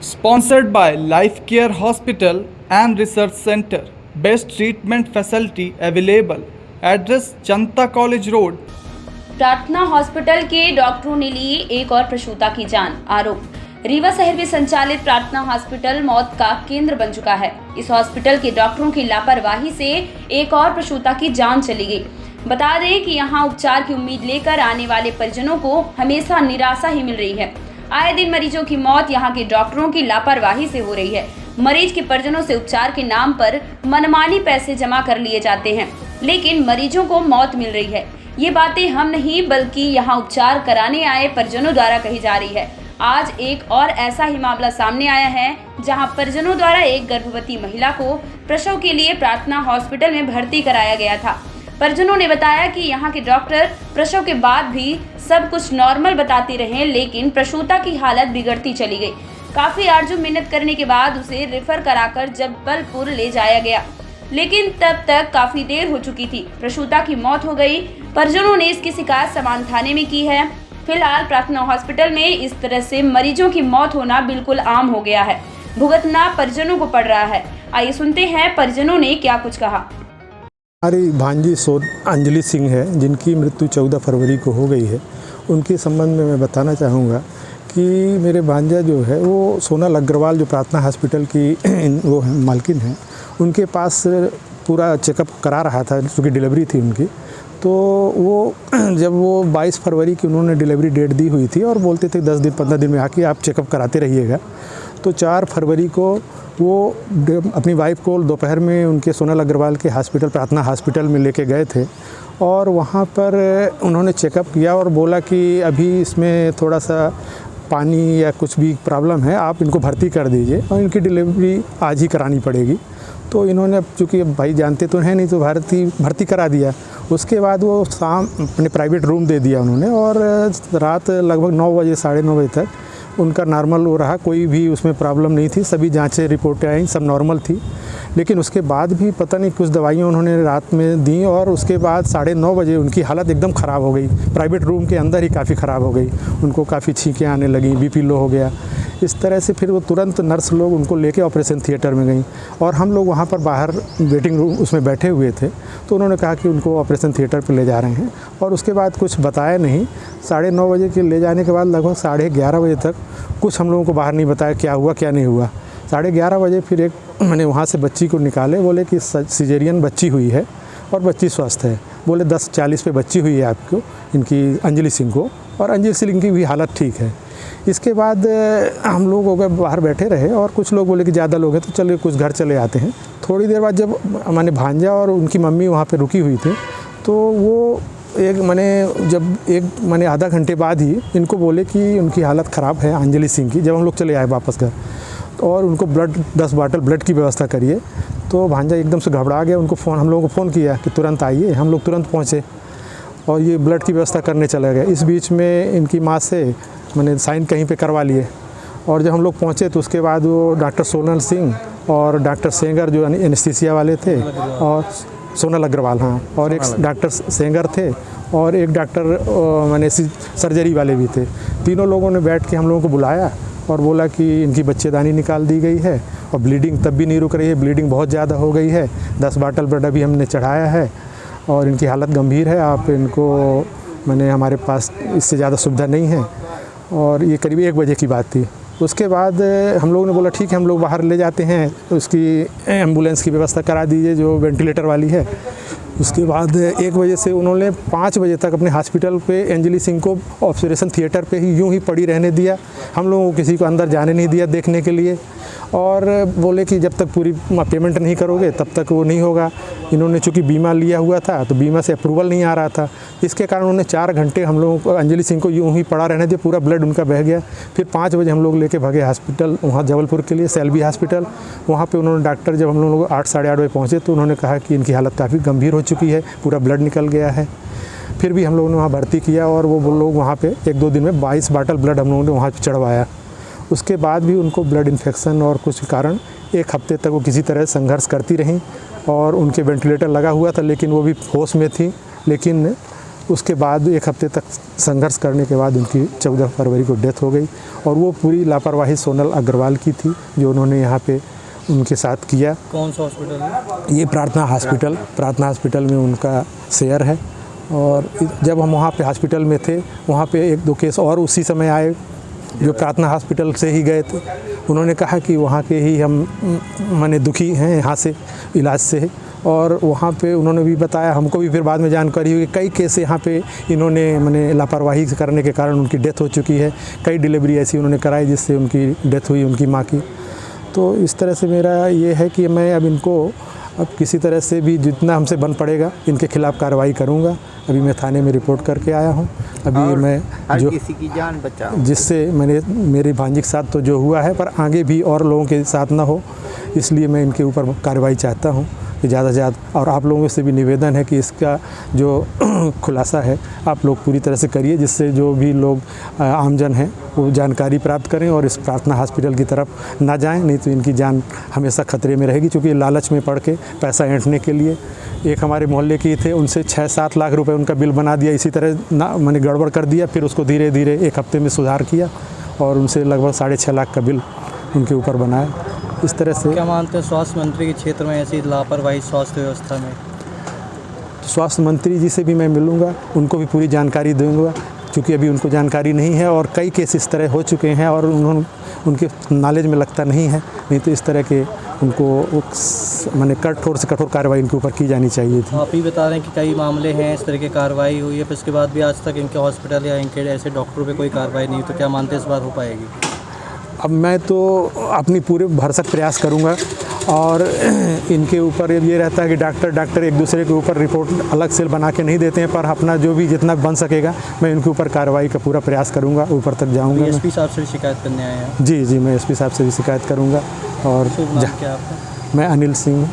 Sponsored by Life Care Hospital and Research Center. Best treatment facility available. Address Janata college road. प्रार्थना hospital के डॉक्टरों ने ली एक और प्रसूता की जान। आरोप, रीवा शहर में संचालित प्रार्थना हॉस्पिटल मौत का केंद्र बन चुका है। इस हॉस्पिटल के डॉक्टरों की लापरवाही से एक और प्रसूता की जान चली गई। बता दें कि यहां उपचार की उम्मीद लेकर आने वाले परिजनों को हमेशा निराशा ही मिल रही है। आए दिन मरीजों की मौत यहां के डॉक्टरों की लापरवाही से हो रही है। मरीज के परिजनों से उपचार के नाम पर मनमानी पैसे जमा कर लिए जाते हैं, लेकिन मरीजों को मौत मिल रही है। ये बातें हम नहीं बल्कि यहाँ उपचार कराने आए परिजनों द्वारा कही जा रही है। आज एक और ऐसा ही मामला सामने आया है, जहां परिजनों द्वारा एक गर्भवती महिला को प्रसव के लिए प्रार्थना हॉस्पिटल में भर्ती कराया गया था। परिजनों ने बताया कि यहाँ के डॉक्टर प्रसव के बाद भी सब कुछ नॉर्मल बताते रहे, लेकिन प्रसूता की हालत बिगड़ती चली गई। काफी आरजू मेहनत करने के बाद उसे रेफर कराकर जबलपुर ले जाया गया, लेकिन तब तक काफी देर हो चुकी थी। प्रसूता की मौत हो गई। परिजनों ने इसकी शिकायत समान थाने में की है। फिलहाल प्रार्थना हॉस्पिटल में इस तरह से मरीजों की मौत होना बिल्कुल आम हो गया है। भुगतना परिजनों को पड़ रहा है। आइए सुनते हैं परिजनों ने क्या कुछ कहा। हमारी भांजी अंजलि सिंह है, जिनकी मृत्यु 14 फरवरी को हो गई है। उनके संबंध में मैं बताना चाहूँगा कि मेरे भांजा जो है वो सोनल अग्रवाल, जो प्रार्थना हॉस्पिटल की वो मालकिन है, उनके पास पूरा चेकअप करा रहा था, क्योंकि डिलीवरी थी उनकी। तो वो जब वो 22 फरवरी की उन्होंने डिलीवरी डेट दी हुई थी और बोलते थे 10 दिन 15 दिन में आके आप चेकअप कराते रहिएगा। तो 4 फरवरी को वो अपनी वाइफ को दोपहर में उनके सोनल अग्रवाल के हॉस्पिटल, प्रार्थना हॉस्पिटल में लेके गए थे और वहाँ पर उन्होंने चेकअप किया और बोला कि अभी इसमें थोड़ा सा पानी या कुछ भी प्रॉब्लम है, आप इनको भर्ती कर दीजिए और इनकी डिलीवरी आज ही करानी पड़ेगी। तो इन्होंने, चूँकि भाई जानते तो हैं नहीं, तो भर्ती करा दिया। उसके बाद वो शाम अपने प्राइवेट रूम दे दिया उन्होंने और रात लगभग 9 बजे, साढ़े 9 बजे तक उनका नॉर्मल हो रहा। कोई भी उसमें प्रॉब्लम नहीं थी, सभी जांचें रिपोर्टें आई, सब नॉर्मल थी। लेकिन उसके बाद भी पता नहीं कुछ दवाइयाँ उन्होंने रात में दी और उसके बाद 9:30 बजे उनकी हालत एकदम ख़राब हो गई। प्राइवेट रूम के अंदर ही काफ़ी ख़राब हो गई। उनको काफ़ी छींकें आने लगी, बीपी लो हो गया। इस तरह से फिर वो तुरंत नर्स लोग उनको लेके ऑपरेशन थिएटर में गई और हम लोग वहाँ पर बाहर वेटिंग रूम उसमें बैठे हुए थे। तो उन्होंने कहा कि उनको ऑपरेशन थिएटर पर ले जा रहे हैं और उसके बाद कुछ बताया नहीं। 9:30 बजे के ले जाने के बाद लगभग 11:30 बजे तक कुछ हम लोगों को बाहर नहीं बताया क्या हुआ क्या नहीं हुआ। 11:30 बजे फिर मैंने वहाँ से बच्ची को निकाले, बोले कि सिजेरियन बच्ची हुई है और बच्ची स्वस्थ है। बोले 10:40 पे बच्ची हुई है आपको, इनकी अंजलि सिंह को, और अंजलि सिंह की भी हालत ठीक है। इसके बाद हम लोग हो गए बाहर बैठे रहे और कुछ लोग बोले कि ज़्यादा लोग हैं तो चलिए कुछ घर चले आते हैं। थोड़ी देर बाद जब मैंने भांजा और उनकी मम्मी वहाँ पे रुकी हुई थी, तो वो मैंने आधा घंटे बाद ही इनको बोले कि उनकी हालत ख़राब है अंजलि सिंह की। जब हम लोग चले आए वापस घर और उनको 10 बाटल ब्लड की व्यवस्था करिए, तो भांजा एकदम से घबरा गया। उनको हम लोगों को फ़ोन किया कि तुरंत आइए। हम लोग तुरंत पहुँचे और ये ब्लड की व्यवस्था करने चले गए। इस बीच में इनकी माँ से मैंने साइन कहीं पे करवा लिए और जब हम लोग पहुँचे तो उसके बाद वो डॉक्टर सोनल सिंह और डॉक्टर सेंगर, जो एनेस्थीसिया वाले थे, और सोनल अग्रवाल, हाँ, और एक डॉक्टर सेंगर थे और एक डॉक्टर सर्जरी वाले भी थे। तीनों लोगों ने बैठ के हम लोगों को बुलाया और बोला कि इनकी बच्चेदानी निकाल दी गई है और ब्लीडिंग तब भी नहीं रुक रही है, ब्लीडिंग बहुत ज़्यादा हो गई है। 10 बाटल ब्लड अभी हमने चढ़ाया है और इनकी हालत गंभीर है। आप इनको, हमारे पास इससे ज़्यादा सुविधा नहीं है। और ये करीब 1 बजे की बात थी। उसके बाद हम लोगों ने बोला ठीक है, हम लोग बाहर ले जाते हैं, उसकी एम्बुलेंस की व्यवस्था करा दीजिए जो वेंटिलेटर वाली है। उसके बाद 1 बजे से उन्होंने 5 बजे तक अपने हॉस्पिटल पे अंजलि सिंह को ऑपरेशन थिएटर पे ही यूं ही पड़ी रहने दिया। हम लोगों को किसी को अंदर जाने नहीं दिया देखने के लिए और बोले कि जब तक पूरी पेमेंट नहीं करोगे तब तक वो नहीं होगा। इन्होंने चूँकि बीमा लिया हुआ था तो बीमा से अप्रूवल नहीं आ रहा था, इसके कारण उन्होंने 4 घंटे हम लोगों को, अंजलि सिंह को यूं ही पड़ा रहने दिया। पूरा ब्लड उनका बह गया। फिर 5 बजे हम लोग लेके भागे हॉस्पिटल, वहाँ जबलपुर के लिए, सेल्वी हॉस्पिटल। वहाँ पे उन्होंने डॉक्टर, जब हम लोग 8 साढ़े 8 बजे पहुँचे तो उन्होंने कहा कि इनकी हालत काफ़ी गंभीर हो चुकी है, पूरा ब्लड निकल गया है। फिर भी हम लोगों ने वहाँ भर्ती किया और वो लोग वहाँ पे 1-2 दिन में 22 बाटल ब्लड हम लोगों ने वहाँ चढ़वाया। उसके बाद भी उनको ब्लड इन्फेक्शन और कुछ कारण 1 हफ्ते तक वो किसी तरह संघर्ष करती रहीं और उनके वेंटिलेटर लगा हुआ था, लेकिन वो भी होश में थी। लेकिन उसके बाद 1 हफ्ते तक संघर्ष करने के बाद उनकी 14 फरवरी को डेथ हो गई। और वो पूरी लापरवाही सोनल अग्रवाल की थी जो उन्होंने यहाँ पे उनके साथ किया। कौन सा हॉस्पिटल है? ये प्रार्थना हॉस्पिटल में उनका शेयर है। और जब हम वहाँ पे हॉस्पिटल में थे, वहाँ पे 1-2 केस और उसी समय आए जो प्रार्थना हॉस्पिटल से ही गए थे। उन्होंने कहा कि वहाँ के ही हम माने दुखी हैं यहाँ से इलाज से। और वहाँ पे उन्होंने भी बताया, हमको भी फिर बाद में जानकारी हुई कि कई केस यहाँ पे इन्होंने माने लापरवाही करने के कारण उनकी डेथ हो चुकी है। कई डिलीवरी ऐसी उन्होंने कराई जिससे उनकी डेथ हुई उनकी माँ की। तो इस तरह से मेरा ये है कि मैं अब इनको किसी तरह से भी जितना हमसे बन पड़ेगा इनके खिलाफ़ कार्रवाई करूँगा। अभी मैं थाने में रिपोर्ट करके आया हूँ। अभी मैं जो किसी की जान बचाओ, जिससे मैंने मेरी भांजी के साथ तो जो हुआ है, पर आगे भी और लोगों के साथ ना हो, इसलिए मैं इनके ऊपर कार्रवाई चाहता हूँ कि ज़्यादा से ज़्यादा। और आप लोगों से भी निवेदन है कि इसका जो खुलासा है आप लोग पूरी तरह से करिए, जिससे जो भी लोग आमजन हैं वो जानकारी प्राप्त करें और इस प्रार्थना हॉस्पिटल की तरफ ना जाएं, नहीं तो इनकी जान हमेशा खतरे में रहेगी। क्योंकि लालच में पड़ के पैसा ऐंठने के लिए एक हमारे मोहल्ले के थे, उनसे 6-7 लाख रुपए उनका बिल बना दिया। इसी तरह ना मैंने गड़बड़ कर दिया, फिर उसको धीरे धीरे 1 हफ्ते में सुधार किया और उनसे लगभग 6.5 लाख का बिल उनके ऊपर बनाया। इस तरह से क्या मानते हैं स्वास्थ्य मंत्री के क्षेत्र में ऐसी लापरवाही स्वास्थ्य व्यवस्था में? स्वास्थ्य मंत्री जी से भी मैं मिलूँगा, उनको भी पूरी जानकारी दूँगा, क्योंकि अभी उनको जानकारी नहीं है और कई केस इस तरह हो चुके हैं और उनके नॉलेज में लगता नहीं है। नहीं तो इस तरह के उनको माने कठोर से कठोर कार्रवाई इनके ऊपर की जानी चाहिए थी। आप ही बता रहे हैं कि कई मामले हैं इस तरह की कार्रवाई हुई है, फिर उसके बाद भी आज तक इनके हॉस्पिटल या इनके ऐसे डॉक्टरों पे कोई कार्रवाई नहीं हुई, तो क्या मानते हैं इस बार हो पाएगी? अब मैं तो अपनी पूरे भरसक प्रयास करूंगा और इनके ऊपर ये रहता है कि डॉक्टर एक दूसरे के ऊपर रिपोर्ट अलग से बना के नहीं देते हैं, पर अपना जो भी जितना बन सकेगा मैं इनके ऊपर कार्रवाई का पूरा प्रयास करूंगा, ऊपर तक जाऊंगा। एसपी साहब से शिकायत करने आए हैं? जी, मैं एसपी साहब से भी शिकायत करूंगा। और शुभ नाम क्या आपका? मैं अनिल सिंह।